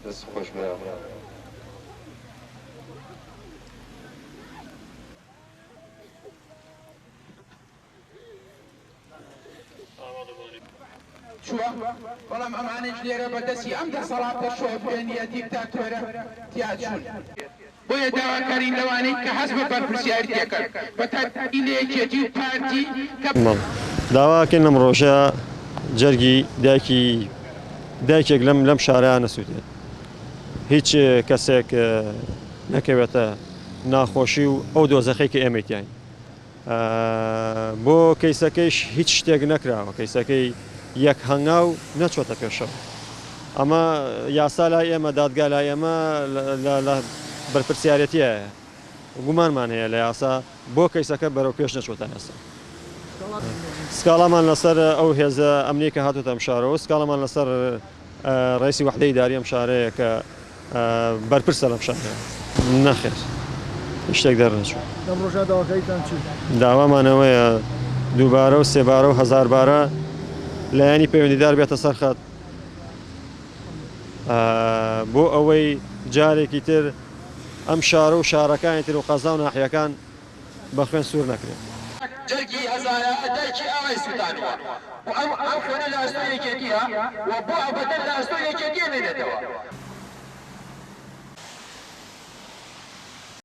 دەست خۆش برا چووە بەڵام ئەمانش لێرە بەدەستی ئەم دەسەڵاتە شۆفێنیە دیکتاتۆرە تیاچوون بۆیە داواکارین لەوانەی کە حەز بە بەرپرسیاری دەکەن بە تەکیلێکێتی و پارتی کە داواکەین لەم ڕۆژە جەرگی دایکێک لەم شارەیە نەسووتێت هیچ کەسێک نەکەوێتە ناخۆشی و ئەو دۆزەخەی کە ئێمەتیان بۆ کەیسەکەیش هیچ شتێک نەکراوە کەیسەکەی یەک هەنگاو نەچۆتە پێشەوە ئەمە یاسا لای ئێمە دادگا لای ئێمە لە بەرپرسیارەتیە گومانمان هەیە لە یاسا بۆ کەیسەکە بەرەو پێش نەچۆتە یاسا سکاڵامان لەسەر ئەو هێزە ئەمنی کە هاتوتە ئەم شارەوە سکاڵامان لەسەر ڕئیسی وحدەی ئیداری ئەم شارەیە کە بەرپرسە لەم شارەیە نەخێر شتێک دەرنەچوو لەم ڕۆژە داواکاریتان چی؟ داوامانەوەیە دووبارە و سێبارە و هەزار بارە لایەنی پەیوەندیدار بێتە سەر خەت بۆ ئەوەی جارێکی تر ئەم شارە و شارەکانی تر و قەزا و ناحیەکان بە خوێن سوور نەکرێت جەرگی هەزارە دایکی ئاوای سوتانەوە و ئەم خوێنە لە ئەستۆ یەکێتیە و بۆ ئەبەدەن لە ئەستۆ یەکێتیە نێنێتەوە